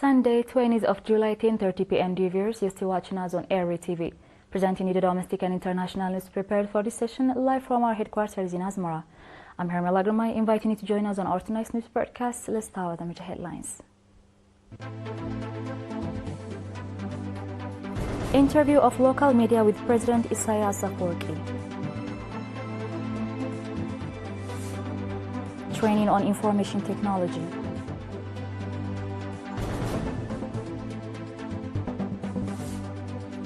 Sunday, 20th of July, 10:30 p.m. Dear viewers, you're still watching us on ERi-TV, presenting you the domestic and international news prepared for this session live from our headquarters in Asmara. I'm Hermela Gramay, inviting you to join us on our tonight's news broadcast. Let's start with the major headlines. Interview of local media with President ERi-TV. Training on information technology.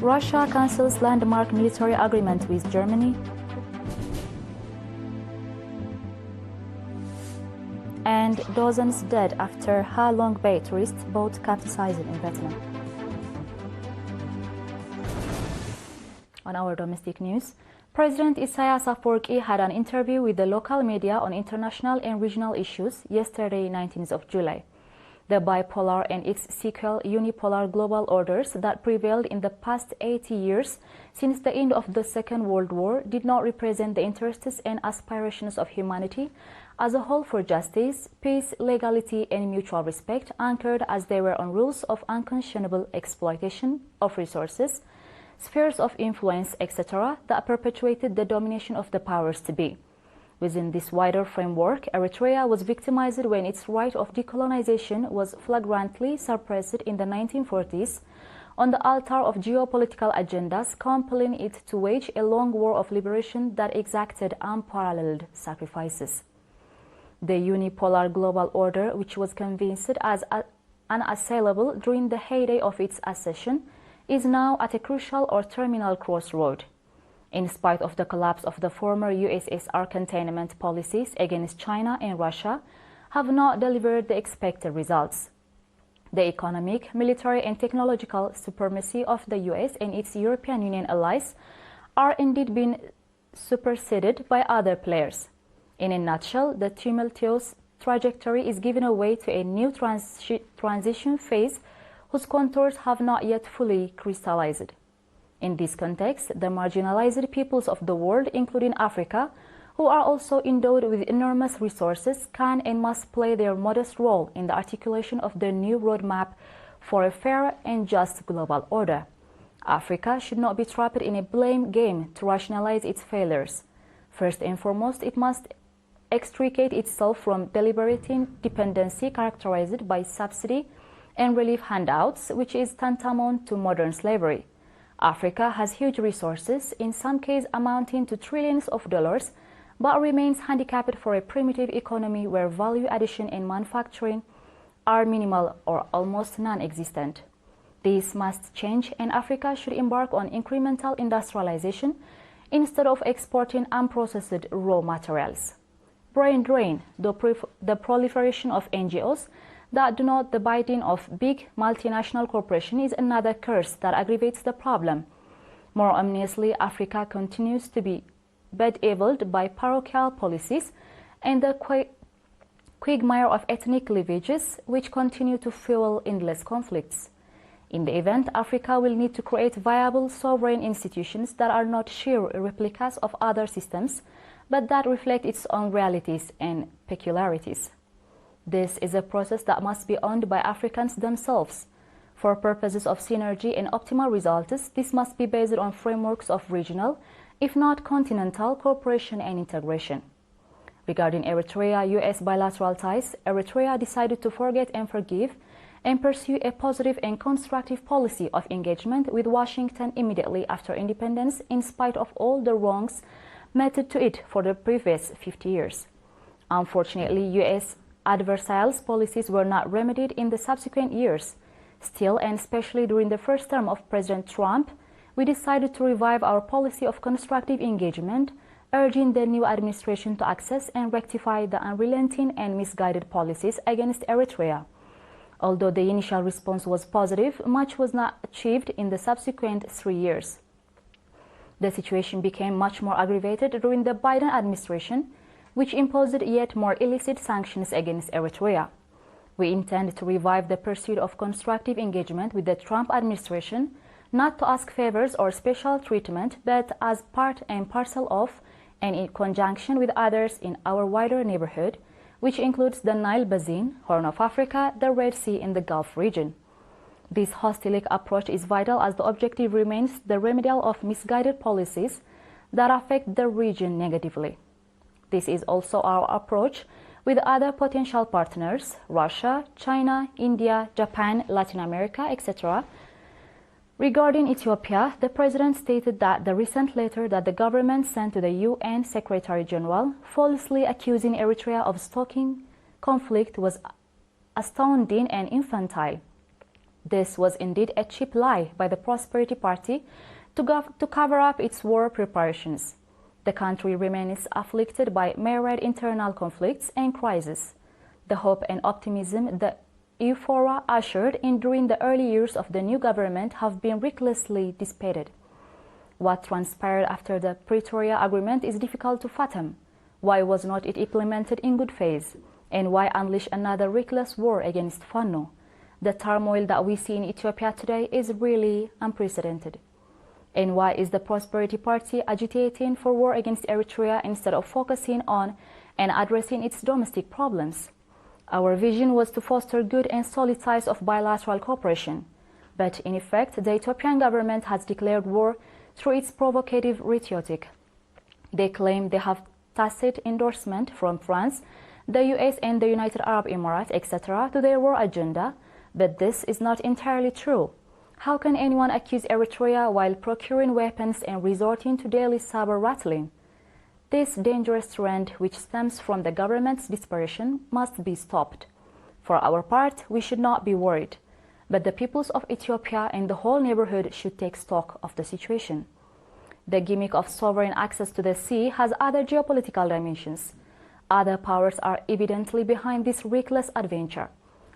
Russia cancels landmark military agreement with Germany. And dozens dead after Ha Long Bay tourist boat capsized in Vietnam. On our domestic news, President ERi-TV had an interview with the local media on international and regional issues yesterday, 19th of July. The bipolar and its sequel unipolar global orders that prevailed in the past 80 years since the end of the Second World War did not represent the interests and aspirations of humanity as a whole for justice, peace, legality, and mutual respect, anchored as they were on rules of unconscionable exploitation of resources, spheres of influence, etc., that perpetuated the domination of the powers to be. Within this wider framework, Eritrea was victimized when its right of decolonization was flagrantly suppressed in the 1940s on the altar of geopolitical agendas, compelling it to wage a long war of liberation that exacted unparalleled sacrifices. The unipolar global order, which was convinced as unassailable during the heyday of its accession, is now at a crucial or terminal crossroad. In spite of the collapse of the former USSR containment policies against China and Russia have not delivered the expected results. The economic, military, and technological supremacy of the US and its European Union allies are indeed being superseded by other players. In a nutshell, the tumultuous trajectory is giving way to a new transition phase whose contours have not yet fully crystallized. In this context, the marginalized peoples of the world, including Africa, who are also endowed with enormous resources, can and must play their modest role in the articulation of the new roadmap for a fair and just global order. Africa should not be trapped in a blame game to rationalize its failures. First and foremost, it must extricate itself from deliberating dependency characterized by subsidy and relief handouts, which is tantamount to modern slavery. Africa has huge resources, in some cases amounting to trillions of dollars, but remains handicapped for a primitive economy where value addition and manufacturing are minimal or almost non-existent. This must change, and Africa should embark on incremental industrialization instead of exporting unprocessed raw materials. Brain drain, the proliferation of NGOs that do not the bidding of big multinational corporations is another curse that aggravates the problem. More ominously, Africa continues to be bedeviled by parochial policies and the quagmire of ethnic cleavages, which continue to fuel endless conflicts. In the event, Africa will need to create viable sovereign institutions that are not sheer replicas of other systems, but that reflect its own realities and peculiarities. This is a process that must be owned by Africans themselves. For purposes of synergy and optimal results, this must be based on frameworks of regional, if not continental, cooperation and integration. Regarding Eritrea-US bilateral ties, Eritrea decided to forget and forgive and pursue a positive and constructive policy of engagement with Washington immediately after independence, in spite of all the wrongs meted to it for the previous 50 years. Unfortunately, US adversarial policies were not remedied in the subsequent years. Still, and especially during the first term of President Trump, we decided to revive our policy of constructive engagement, urging the new administration to access and rectify the unrelenting and misguided policies against Eritrea. Although the initial response was positive, much was not achieved in the subsequent 3 years. The situation became much more aggravated during the Biden administration, which imposed yet more illicit sanctions against Eritrea. We intend to revive the pursuit of constructive engagement with the Trump administration, not to ask favors or special treatment, but as part and parcel of and in conjunction with others in our wider neighborhood, which includes the Nile Basin, Horn of Africa, the Red Sea, and the Gulf region. This holistic approach is vital as the objective remains the remedial of misguided policies that affect the region negatively. This is also our approach with other potential partners, Russia, China, India, Japan, Latin America, etc. Regarding Ethiopia, the President stated that the recent letter that the government sent to the UN Secretary General, falsely accusing Eritrea of stoking conflict, was astounding and infantile. This was indeed a cheap lie by the Prosperity Party to cover up its war preparations. The country remains afflicted by myriad internal conflicts and crises. The hope and optimism the euphoria ushered in during the early years of the new government have been recklessly dissipated. What transpired after the Pretoria Agreement is difficult to fathom. Why was not it implemented in good faith? And why unleash another reckless war against Fano? The turmoil that we see in Ethiopia today is really unprecedented. And why is the Prosperity Party agitating for war against Eritrea instead of focusing on and addressing its domestic problems? Our vision was to foster good and solid ties of bilateral cooperation. But in effect, the Ethiopian government has declared war through its provocative rhetoric. They claim they have tacit endorsement from France, the US and the United Arab Emirates, etc. to their war agenda, but this is not entirely true. How can anyone accuse Eritrea while procuring weapons and resorting to daily saber rattling? This dangerous trend, which stems from the government's desperation, must be stopped. For our part, we should not be worried, but the peoples of Ethiopia and the whole neighborhood should take stock of the situation. The gimmick of sovereign access to the sea has other geopolitical dimensions. Other powers are evidently behind this reckless adventure.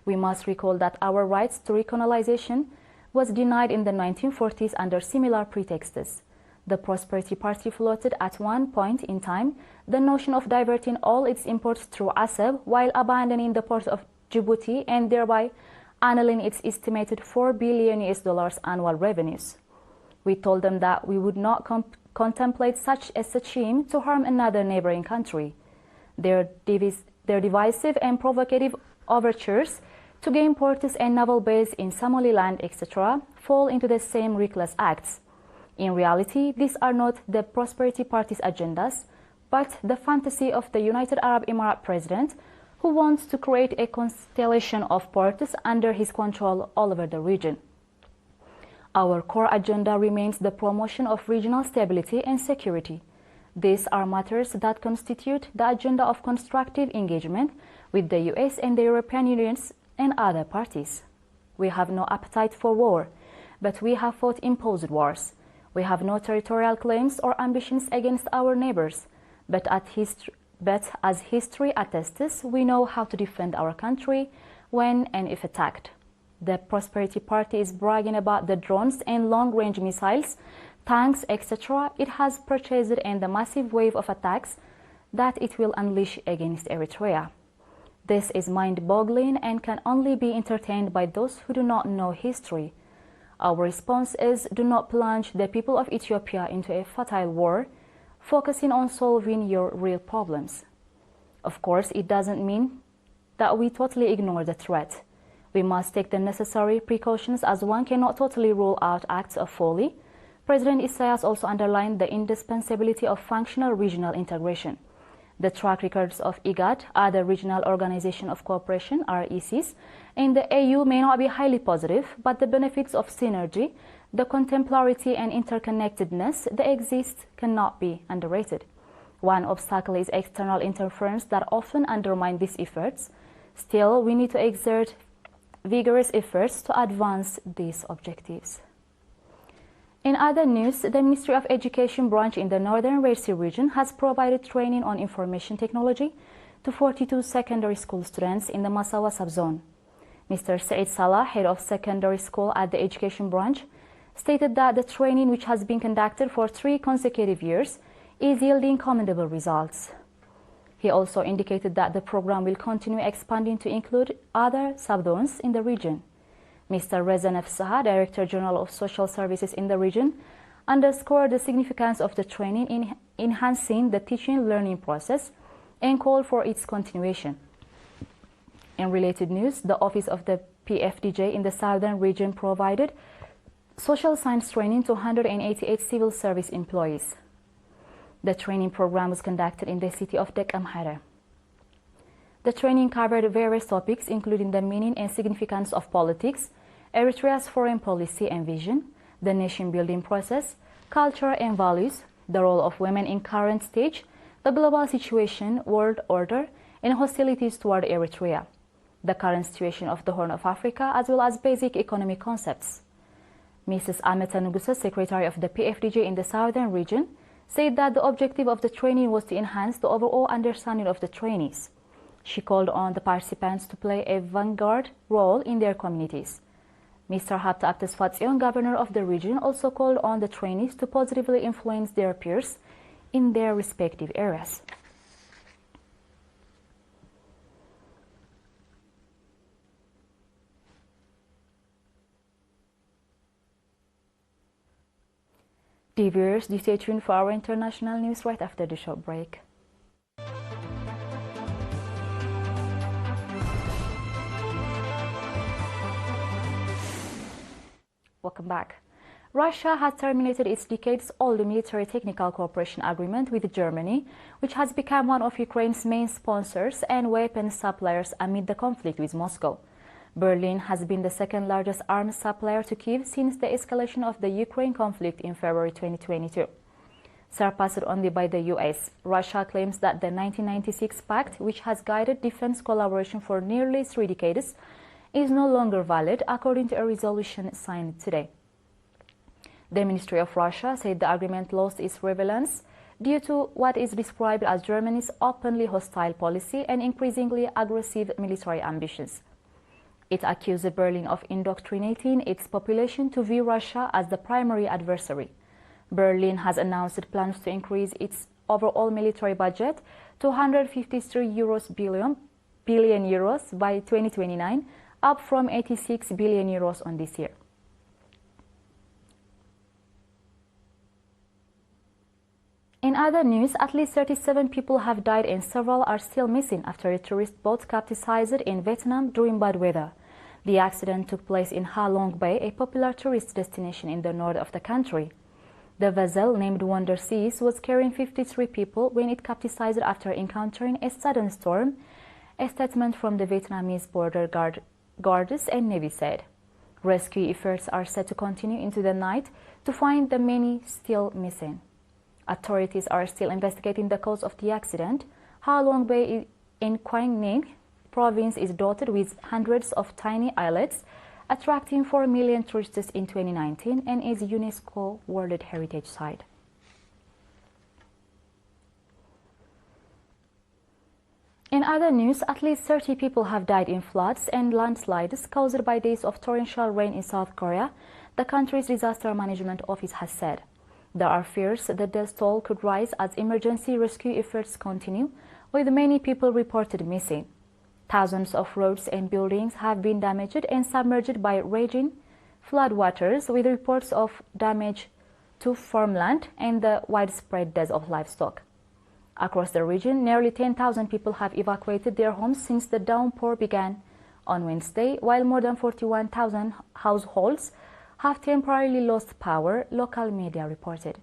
We must recall that our rights to recolonization was denied in the 1940s under similar pretexts. The Prosperity Party floated at one point in time the notion of diverting all its imports through Assab while abandoning the port of Djibouti and thereby annulling its estimated $4 billion annual revenues. We told them that we would not contemplate such a scheme to harm another neighboring country. Their divisive and provocative overtures to gain ports and naval base in Somaliland, etc., fall into the same reckless acts. In reality, these are not the Prosperity Party's agendas, but the fantasy of the United Arab Emirates president, who wants to create a constellation of ports under his control all over the region. Our core agenda remains the promotion of regional stability and security. These are matters that constitute the agenda of constructive engagement with the US and the European Union and other parties. We have no appetite for war, but we have fought imposed wars. We have no territorial claims or ambitions against our neighbors, but as history attests, we know how to defend our country when and if attacked. The Prosperity Party is bragging about the drones and long-range missiles, tanks, etc. it has purchased and the massive wave of attacks that it will unleash against Eritrea. This is mind-boggling and can only be entertained by those who do not know history. Our response is, do not plunge the people of Ethiopia into a futile war, focusing on solving your real problems. Of course, it doesn't mean that we totally ignore the threat. We must take the necessary precautions as one cannot totally rule out acts of folly. President Isaias also underlined the indispensability of functional regional integration. The track records of IGAD, other regional organization of cooperation, RECs, and the AU may not be highly positive, but the benefits of synergy, the contemporarity and interconnectedness that exist cannot be underrated. One obstacle is external interference that often undermine these efforts. Still, we need to exert vigorous efforts to advance these objectives. In other news, the Ministry of Education branch in the Northern Red Sea region has provided training on information technology to 42 secondary school students in the Massawa subzone. Mr. Said Salah, head of secondary school at the Education branch, stated that the training, which has been conducted for 3 consecutive years, is yielding commendable results. He also indicated that the program will continue expanding to include other subzones in the region. Mr. Reza Nefsaha, Director General of Social Services in the region, underscored the significance of the training in enhancing the teaching-learning process and called for its continuation. In related news, the Office of the PFDJ in the southern region provided social science training to 188 civil service employees. The training program was conducted in the city of Dek Amhara. The training covered various topics, including the meaning and significance of politics, Eritrea's foreign policy and vision, the nation-building process, culture and values, the role of women in current stage, the global situation, world order, and hostilities toward Eritrea, the current situation of the Horn of Africa, as well as basic economic concepts. Mrs. Ameta Nugusa, Secretary of the PFDJ in the southern region, said that the objective of the training was to enhance the overall understanding of the trainees. She called on the participants to play a vanguard role in their communities. Mr. Hapta Abtesfatsion, governor of the region, also called on the trainees to positively influence their peers in their respective areas. Dear viewers, do stay tuned for our international news right after the short break. Welcome back. Russia has terminated its decades-old military technical cooperation agreement with Germany, which has become one of Ukraine's main sponsors and weapons suppliers amid the conflict with Moscow. Berlin has been the second-largest arms supplier to Kyiv since the escalation of the Ukraine conflict in February 2022. Surpassed only by the US, Russia claims that the 1996 pact, which has guided defense collaboration for nearly 3 decades, is no longer valid, according to a resolution signed today. The Ministry of Russia said the agreement lost its relevance due to what is described as Germany's openly hostile policy and increasingly aggressive military ambitions. It accused Berlin of indoctrinating its population to view Russia as the primary adversary. Berlin has announced plans to increase its overall military budget to 153 billion euros by 2029, up from 86 billion euros on this year. In other news, at least 37 people have died and several are still missing after a tourist boat capsized in Vietnam during bad weather. The accident took place in Ha Long Bay, a popular tourist destination in the north of the country. The vessel, named Wonder Seas, was carrying 53 people when it capsized after encountering a sudden storm, a statement from the Vietnamese border guards and Navy said. Rescue efforts are set to continue into the night to find the many still missing. Authorities are still investigating the cause of the accident. Ha Long Bay in Quang Ninh province is dotted with hundreds of tiny islets, attracting 4 million tourists in 2019 and is UNESCO World Heritage Site. In other news, at least 30 people have died in floods and landslides caused by days of torrential rain in South Korea, the country's disaster management office has said. There are fears that the death toll could rise as emergency rescue efforts continue, with many people reported missing. Thousands of roads and buildings have been damaged and submerged by raging floodwaters, with reports of damage to farmland and the widespread death of livestock. Across the region, nearly 10,000 people have evacuated their homes since the downpour began on Wednesday, while more than 41,000 households have temporarily lost power, local media reported.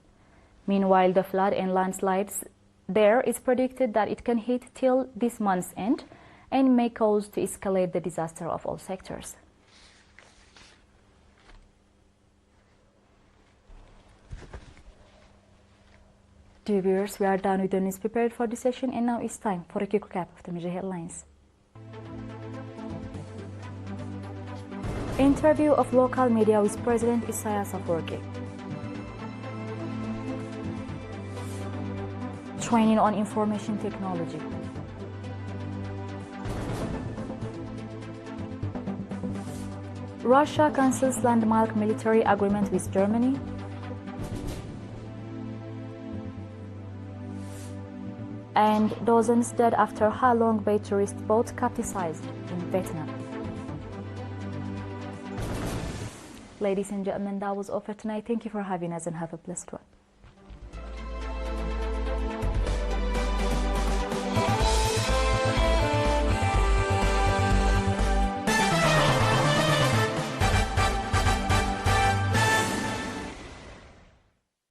Meanwhile, the flood and landslides there is predicted that it can hit till this month's end and may cause to escalate the disaster of all sectors. Dear viewers, we are done with the news prepared for this session, and now it's time for a quick recap of the major headlines. Interview of local media with President ERi-TV. Training on information technology. Russia cancels landmark military agreement with Germany. And dozens dead after Ha Long Bay tourist boat capsized in Vietnam. Ladies and gentlemen, that was all for tonight. Thank you for having us and have a blessed one.